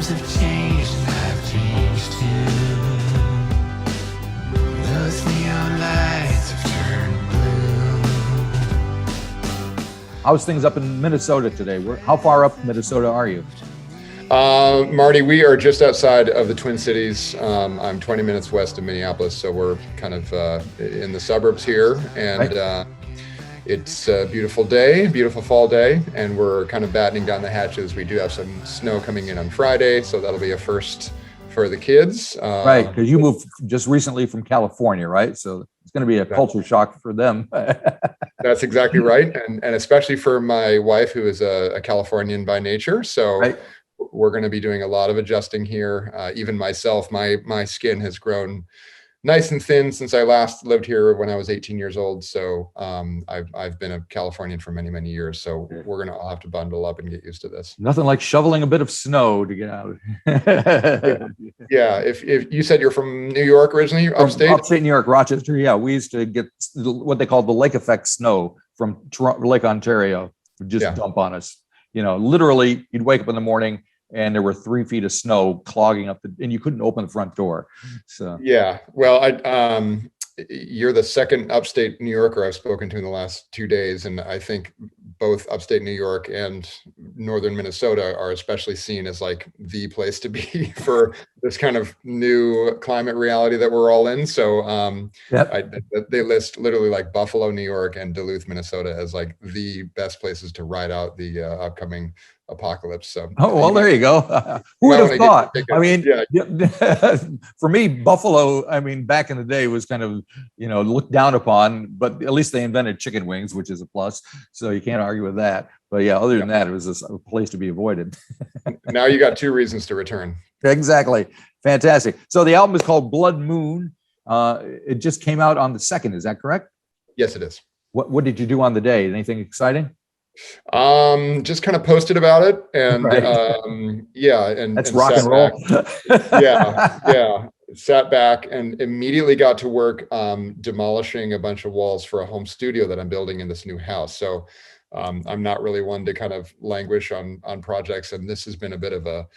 times have changed and I've changed too. Those neon lights have turned blue. How's things up in Minnesota today? How far up Minnesota are you? Marty, we are just outside of the Twin Cities. I'm 20 minutes west of Minneapolis, so we're kind of in the suburbs here, and it's a beautiful day, beautiful fall day, and we're kind of battening down the hatches. We do have some snow coming in on Friday, so that'll be a first for the kids. Right, because you moved just recently from California, right? So it's going to be a culture shock for them. That's exactly right, and especially for my wife, who is a Californian by nature. So. Right. We're going to be doing a lot of adjusting here. Even myself, my skin has grown nice and thin since I last lived here when I was 18 years old. So I've been a Californian for many, many years. So we're going to all have to bundle up and get used to this. Nothing like shoveling a bit of snow to get out. Yeah. If you said you're from New York originally, upstate? Upstate New York, Rochester. Yeah, we used to get what they call the lake effect snow from Lake Ontario, would just dump on us. You know, literally, you'd wake up in the morning and there were 3 feet of snow clogging up, and you couldn't open the front door. So yeah, well, you're the second upstate New Yorker I've spoken to in the last 2 days, and I think both upstate New York and northern Minnesota are especially seen as like the place to be for this kind of new climate reality that we're all in. So they list literally like Buffalo, New York, and Duluth, Minnesota as like the best places to ride out the upcoming apocalypse. So well, there you go. Who would have thought? I mean, for me, Buffalo, I mean, back in the day was kind of, looked down upon, but at least they invented chicken wings, which is a plus. So you can't argue with that. But yeah, other than that, it was a place to be avoided. Now you got 2 reasons to return. Exactly. Fantastic. So the album is called BloodMoon. It just came out on the 2nd. Is that correct? Yes, it is. What did you do on the day? Anything exciting? Just kind of posted about it, and and that's rock and roll. Sat back and immediately got to work demolishing a bunch of walls for a home studio that I'm building in this new house. So I'm not really one to kind of languish on projects, and this has been a bit of a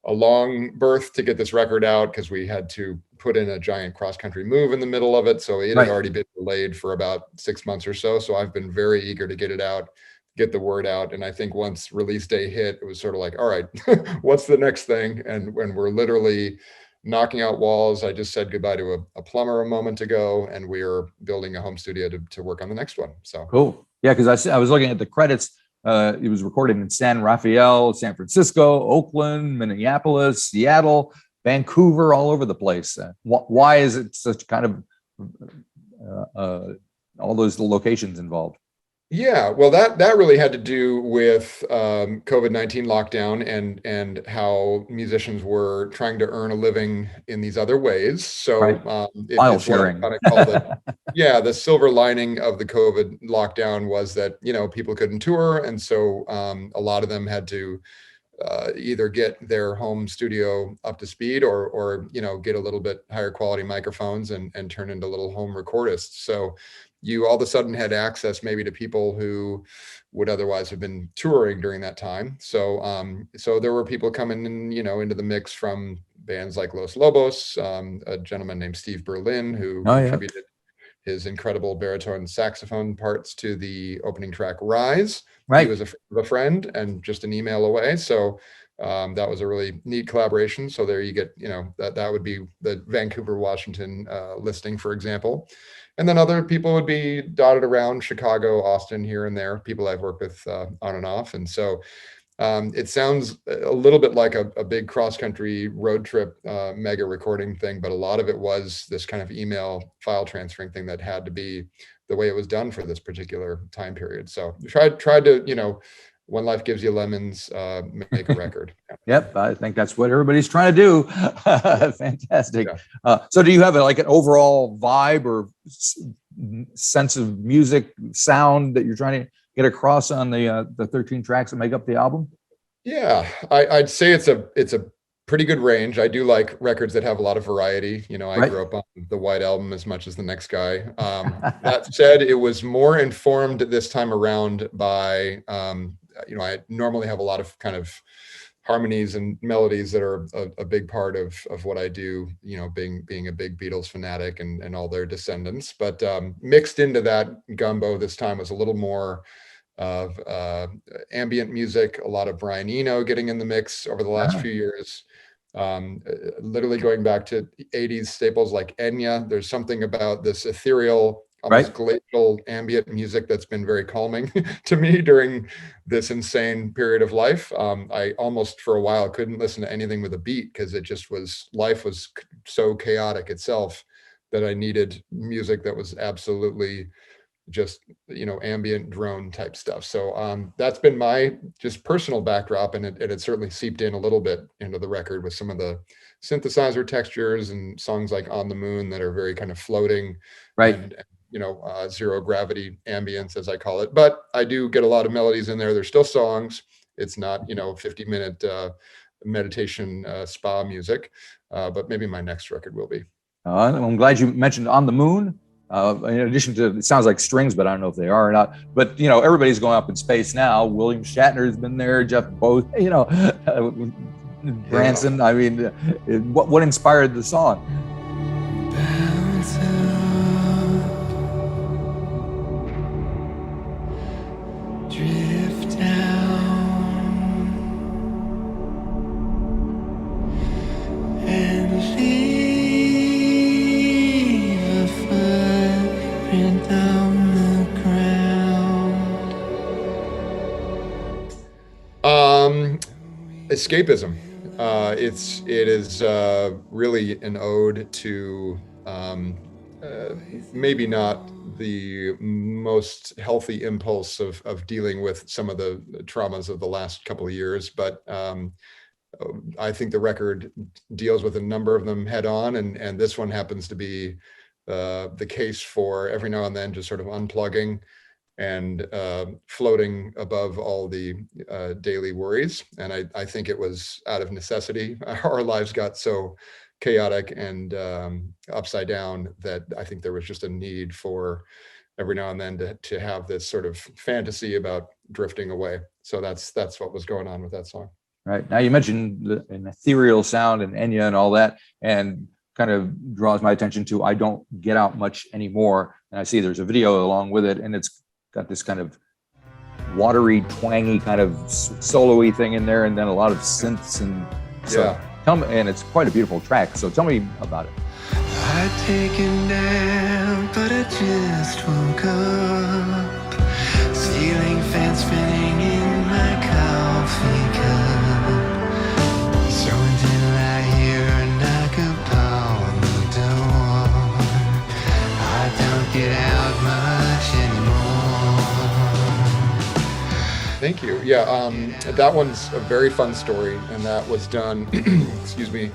long birth to get this record out, because we had to put in a giant cross-country move in the middle of it. So it had already been delayed for about 6 months or so. So I've been very eager to get it out, get the word out. And I think once release day hit, it was sort of like, all right, what's the next thing? And when we're literally knocking out walls, I just said goodbye to a plumber a moment ago, and we are building a home studio to work on the next one. So cool. Yeah, because I was looking at the credits. It was recorded in San Rafael, San Francisco, Oakland, Minneapolis, Seattle, Vancouver, all over the place. Why is it such kind of all those locations involved? Yeah, well, that really had to do with COVID-19 lockdown and how musicians were trying to earn a living in these other ways. So file sharing. Kind of called it, the silver lining of the COVID lockdown was that people couldn't tour, and so a lot of them had to either get their home studio up to speed or get a little bit higher quality microphones and turn into little home recordists. So you all of a sudden had access maybe to people who would otherwise have been touring during that time. So there were people coming in, into the mix from bands like Los Lobos, a gentleman named Steve Berlin, who contributed his incredible baritone saxophone parts to the opening track Rise. He was a friend and just an email away. So that was a really neat collaboration. So there you get, that would be the Vancouver, Washington listing, for example. And then other people would be dotted around Chicago, Austin, here and there, people I've worked with on and off. And so it sounds a little bit like a big cross-country road trip mega recording thing, but a lot of it was this kind of email file transferring thing that had to be the way it was done for this particular time period. So tried to, when life gives you lemons, make a record. Yep, I think that's what everybody's trying to do. Fantastic. Yeah. So do you have an overall vibe or sense of music sound that you're trying to get across on the 13 tracks that make up the album? Yeah, I'd say it's a pretty good range. I do like records that have a lot of variety. I grew up on the White Album as much as the next guy. That said, it was more informed this time around by I normally have a lot of kind of harmonies and melodies that are a big part of what I do, being a big Beatles fanatic and all their descendants. But mixed into that gumbo this time was a little more of ambient music, a lot of Brian Eno getting in the mix over the last few years. Literally going back to 80s staples like Enya. There's something about this ethereal, almost glacial ambient music that's been very calming to me during this insane period of life. I almost for a while couldn't listen to anything with a beat because life was so chaotic itself that I needed music that was absolutely just, ambient drone type stuff. So that's been my just personal backdrop, and it certainly seeped in a little bit into the record with some of the synthesizer textures and songs like On the Moon that are very kind of floating, and zero gravity ambience, as I call it. But I do get a lot of melodies in there. There's still songs. It's not 50-minute meditation spa music, but maybe my next record will be. I'm glad you mentioned On the Moon. In addition to, it sounds like strings, but I don't know if they are or not. But everybody's going up in space now. William Shatner's been there. Jeff Booth. Branson. I mean, what inspired the song? Bounce up, drift down, and leave a footprint on the ground. Escapism. It is really an ode to maybe not the most healthy impulse of dealing with some of the traumas of the last couple of years, but I think the record deals with a number of them head on, and this one happens to be the case for every now and then just sort of unplugging and floating above all the daily worries. And I think it was out of necessity. Our lives got so chaotic and upside down that I think there was just a need for every now and then to have this sort of fantasy about drifting away. So that's what was going on with that song. Right. Now you mentioned an ethereal sound and Enya and all that, and kind of draws my attention to I Don't Get Out Much Anymore. And I see there's a video along with it, and it's got this kind of watery, twangy kind of solo-y thing in there, and then a lot of synths. And so tell me, and it's quite a beautiful track. So tell me about it. I'd taken down, but I just woke up. Ceiling fan spinning in my coffee cup. So until I hear a knock upon the door, I don't get out much anymore. Thank you. Yeah, that one's a very fun story, and that was done, excuse me,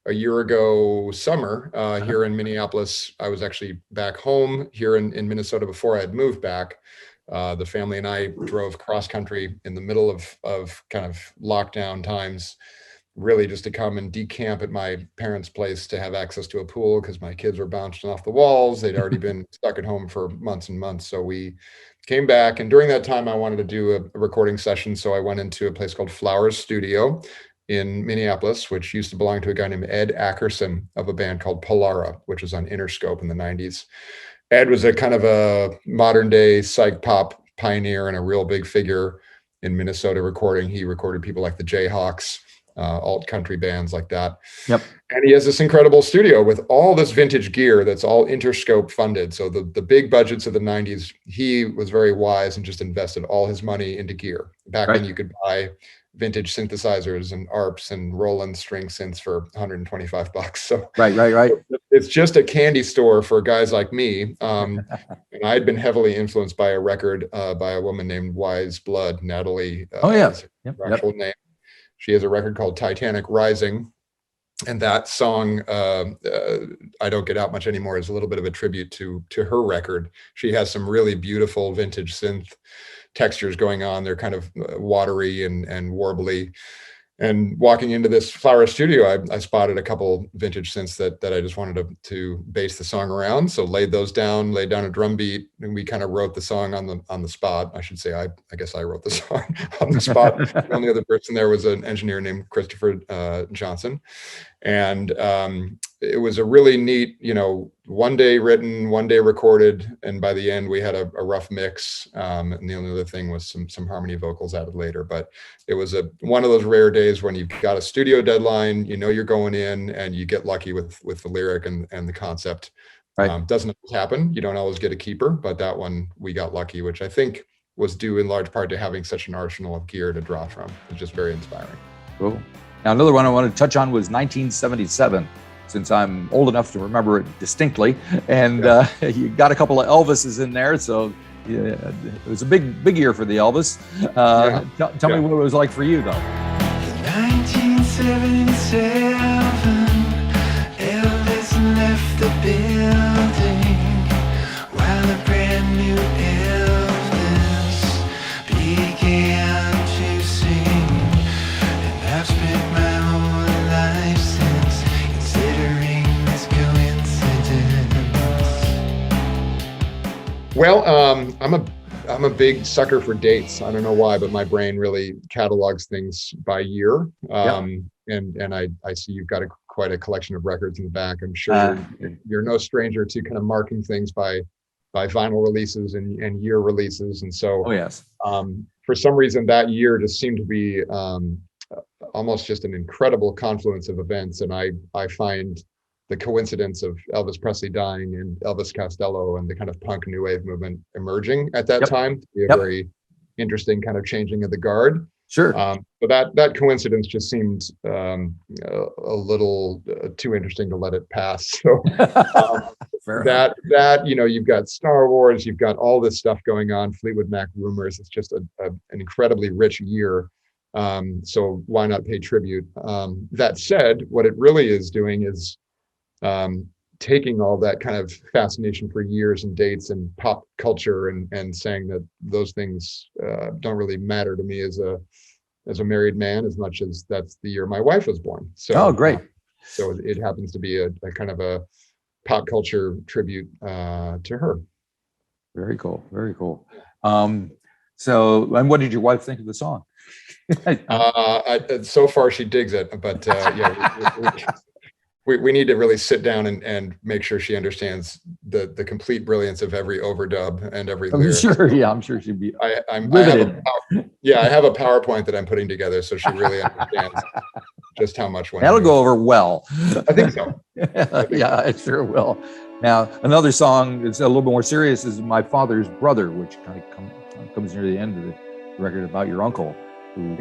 a year ago summer here in Minneapolis. I was actually back home here in Minnesota before I had moved back. The family and I drove cross country in the middle of kind of lockdown times, really just to come and decamp at my parents' place to have access to a pool because my kids were bouncing off the walls. They'd already been stuck at home for months and months. So we came back, and during that time I wanted to do a recording session. So I went into a place called Flowers Studio in Minneapolis, which used to belong to a guy named Ed Ackerson of a band called Polara, which was on Interscope in the 90s. Ed was a kind of a modern day psych pop pioneer and a real big figure in Minnesota recording. He recorded people like the Jayhawks, alt country bands like that. Yep. And he has this incredible studio with all this vintage gear that's all Interscope funded. So the big budgets of the 90s, he was very wise and just invested all his money into gear. Back when you could buy vintage synthesizers and ARPs and Roland string synths for $125. So right. It's just a candy store for guys like me. And I'd been heavily influenced by a record by a woman named Wise Blood, Natalie. Is her actual name. She has a record called Titanic Rising. And that song, I Don't Get Out Much Anymore, is a little bit of a tribute to her record. She has some really beautiful vintage synth textures going on. They're kind of watery and warbly. And walking into this flower studio, I spotted a couple vintage synths that I just wanted to base the song around. So laid those down, laid down a drum beat, and we kind of wrote the song on the spot. I should say, I guess I wrote the song on the spot. The only other person there was an engineer named Christopher Johnson. And it was a really neat, one day written, one day recorded. And by the end, we had a rough mix. And the only other thing was some harmony vocals added later. But it was one of those rare days when you've got a studio deadline, you're going in and you get lucky with the lyric and the concept. Right. Doesn't always happen. You don't always get a keeper, but that one we got lucky, which I think was due in large part to having such an arsenal of gear to draw from. It's just very inspiring. Cool. Now, another one I wanted to touch on was 1977, since I'm old enough to remember it distinctly. And you got a couple of Elvises in there. So it was a big year for the Elvis. Tell me what it was like for you, though. 1977, Elvis left the building while a brand new Elvis began to sing. And I've spent my whole life since considering this coincidence. Well, I'm a big sucker for dates. I don't know why, but my brain really catalogs things by year. And I see you've got quite a collection of records in the back. I'm sure you're no stranger to kind of marking things by vinyl releases and year releases. And so, for some reason, that year just seemed to be almost just an incredible confluence of events. And I find the coincidence of Elvis Presley dying and Elvis Costello and the kind of punk new wave movement emerging at that time to be a very interesting kind of changing of the guard. Sure. But that coincidence just seemed a little too interesting to let it pass. So you've got Star Wars, you've got all this stuff going on, Fleetwood Mac rumors. It's just an incredibly rich year. So why not pay tribute? That said, what it really is doing is taking all that kind of fascination for years and dates and pop culture and saying that those things don't really matter to me as a married man as much as that's the year my wife was born. So great. So it happens to be a kind of a pop culture tribute to her. Very cool. Very cool. So, and what did your wife think of the song? So far she digs it, but we need to really sit down and make sure she understands the complete brilliance of every overdub and every lyric. I'm sure she'd be I have a PowerPoint that I'm putting together so she really understands just how much one. That'll go over well. I think so. It sure will. Now, another song that's a little bit more serious is My Father's Brother, which kind of comes near the end of the record about your uncle, who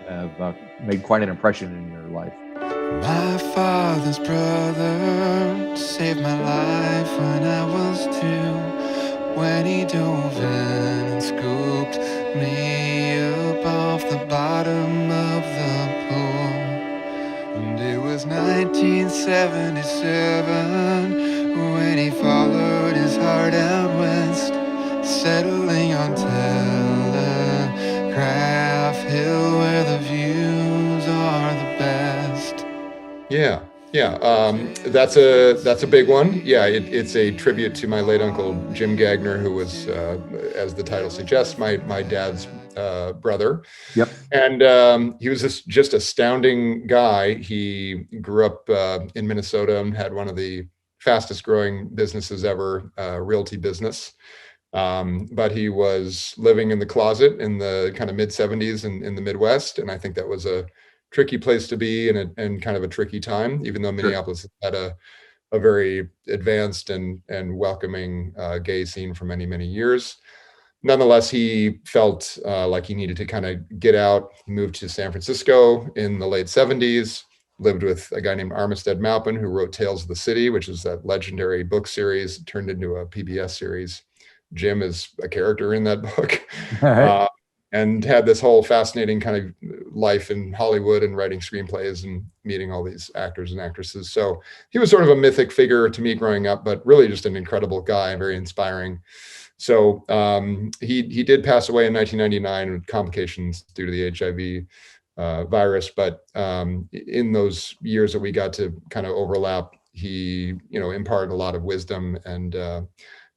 have made quite an impression in your life. My father's brother saved my life when I was 2, when he dove in and scooped me up off the bottom of the pool. And it was 1977 when he followed his heart out west, settling on Telegraph Hill where the views are the best. Yeah. That's a big one. Yeah, it's a tribute to my late uncle Jim Gagner, who was, as the title suggests, my dad's brother. Yep. And he was just astounding guy. He grew up in Minnesota and had one of the fastest growing businesses ever, realty business. But he was living in the closet in the kind of mid 70s in the Midwest, and I think that was a tricky place to be and kind of a tricky time, even though Minneapolis had a very advanced and welcoming gay scene for many, many years. Nonetheless, he felt like he needed to kind of get out. He moved to San Francisco in the late 70s, lived with a guy named Armistead Maupin, who wrote Tales of the City, which is that legendary book series turned into a PBS series. Jim is a character in that book. And had this whole fascinating kind of life in Hollywood and writing screenplays and meeting all these actors and actresses. So he was sort of a mythic figure to me growing up, but really just an incredible guy, very inspiring. So he did pass away in 1999 with complications due to the HIV virus. But in those years that we got to kind of overlap, he, imparted a lot of wisdom and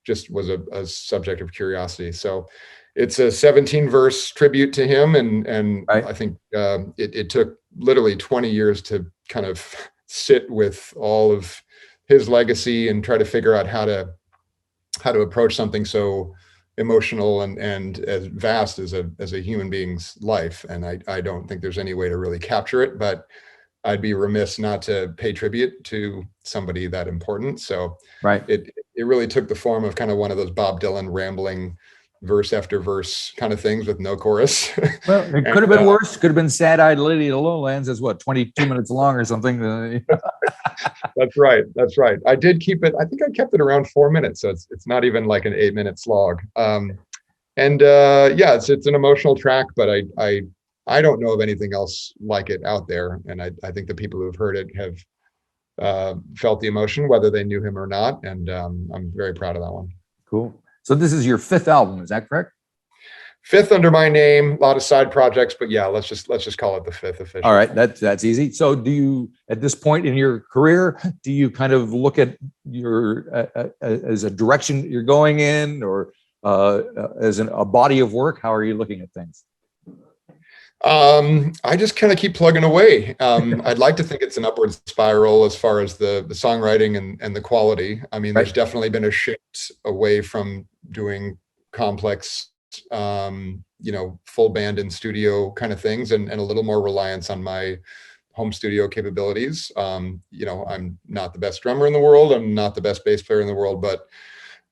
just was a subject of curiosity. So it's a 17 verse tribute to him. And Right. I think it took literally 20 years to kind of sit with all of his legacy and try to figure out how to approach something so emotional and as vast as a human being's life. And I don't think there's any way to really capture it, but I'd be remiss not to pay tribute to somebody that important. So right. It really took the form of kind of one of those Bob Dylan rambling verse after verse kind of things with no chorus. Well, it could have been worse. Could have been Sad-Eyed Lady of the Lowlands is 22 minutes long or something. That's right. That's right. I did keep it. I think I kept it around 4 minutes. So it's not even like an 8-minute slog. It's an emotional track, but I don't know of anything else like it out there. And I think the people who've heard it have felt the emotion, whether they knew him or not. And I'm very proud of that one. Cool. So this is your 5th album, is that correct? 5th under my name, a lot of side projects, but yeah, let's just call it the 5th official. All right, that's easy. So do you, at this point in your career, do you kind of look at your as a direction you're going in, or as a body of work? How are you looking at things? I just kind of keep plugging away. I'd like to think it's an upward spiral as far as the songwriting and the quality. I mean, there's definitely been a shift away from doing complex, full band in studio kind of things, and a little more reliance on my home studio capabilities. I'm not the best drummer in the world. I'm not the best bass player in the world, but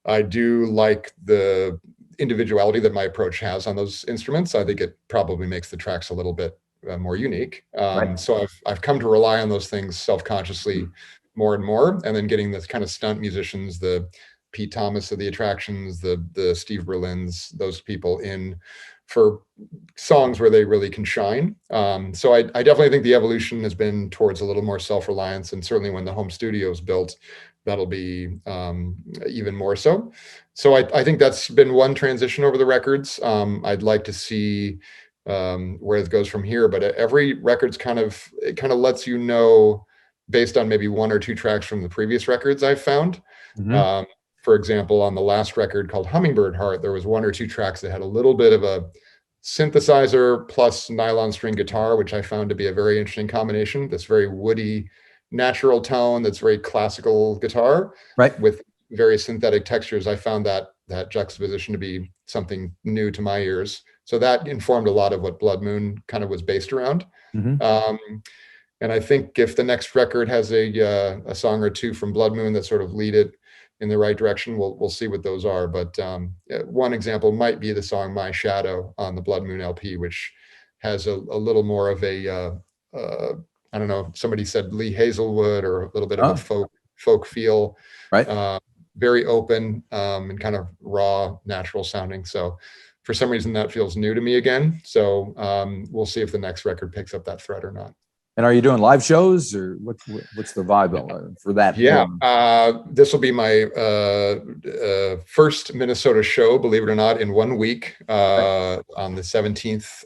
I do like the individuality that my approach has on those instruments. I think it probably makes the tracks a little bit more unique. So I've come to rely on those things self-consciously more and more, and then getting the kind of stunt musicians, the Pete Thomas of the Attractions, the Steve Berlins, those people in for songs where they really can shine. So I definitely think the evolution has been towards a little more self-reliance, and certainly when the home studio is built, that'll be even more so. So I think that's been one transition over the records. I'd like to see where it goes from here, but every record's kind of lets you know based on maybe 1 or 2 tracks from the previous records I've found. Mm-hmm. For example, on the last record called Hummingbird Heart, there was 1 or 2 tracks that had a little bit of a synthesizer plus nylon string guitar, which I found to be a very interesting combination. This very woody, natural tone that's very classical guitar, with very synthetic textures. I found that juxtaposition to be something new to my ears. So that informed a lot of what BloodMoon kind of was based around. Mm-hmm. And I think if the next record has a song or 2 from BloodMoon that sort of lead it in the right direction, we'll see what those are. But one example might be the song My Shadow on the BloodMoon LP, which has a little more of a I don't know, somebody said Lee Hazelwood, or a little bit of a folk feel, very open and kind of raw, natural sounding. So for some reason that feels new to me again. So we'll see if the next record picks up that thread or not. And are you doing live shows, or what's the vibe for that? Yeah, this will be my first Minnesota show, believe it or not, in 1 week on the 17th.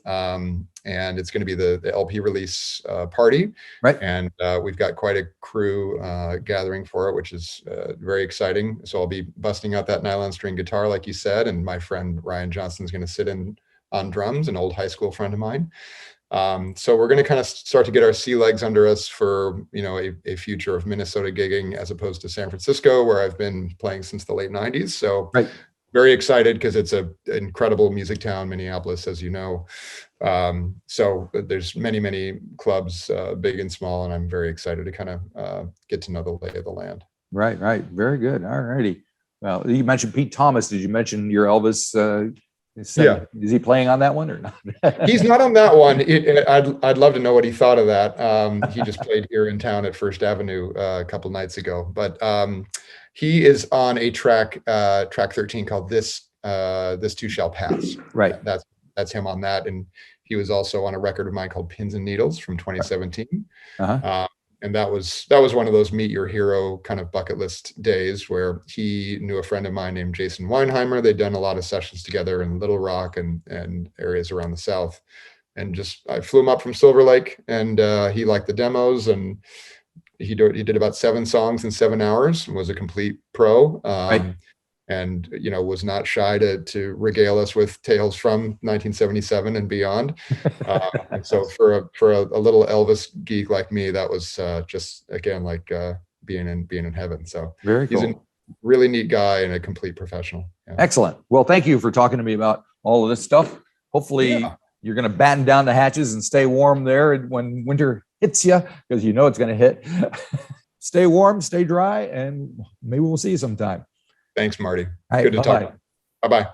And it's going to be the LP release party. And we've got quite a crew gathering for it, which is very exciting. So I'll be busting out that nylon string guitar, like you said, and my friend Ryan Johnson is going to sit in on drums, an old high school friend of mine. So we're going to kind of start to get our sea legs under us for, a future of Minnesota gigging, as opposed to San Francisco, where I've been playing since the late 90s. So very excited, because it's an incredible music town, Minneapolis, as you know. So there's many clubs, big and small, and I'm very excited to kind of get to know the lay of the land. Right. Very good. All righty. Well, you mentioned Pete Thomas. Did you mention your Elvis? Is he playing on that one or not? He's not on that one. I'd love to know what he thought of that. He just played here in town at First Avenue a couple nights ago, but he is on a track 13 called This Too Shall Pass. Right. That's him on that. And he was also on a record of mine called Pins and Needles from 2017. And that was one of those meet your hero kind of bucket list days, where he knew a friend of mine named Jason Weinheimer. They'd done a lot of sessions together in Little Rock and areas around the South. and just I flew him up from Silver Lake, and he liked the demos, and he did about 7 songs in 7 hours and was a complete pro. Right. And was not shy to regale us with tales from 1977 and beyond. And so for a little Elvis geek like me, that was just again like being in heaven. So very cool. He's a really neat guy and a complete professional. Yeah. Excellent. Well, thank you for talking to me about all of this stuff. Hopefully you're going to batten down the hatches and stay warm there when winter hits you, because it's going to hit. Stay warm, stay dry, and maybe we'll see you sometime. Thanks, Marty. Right, good to talk. Bye-bye.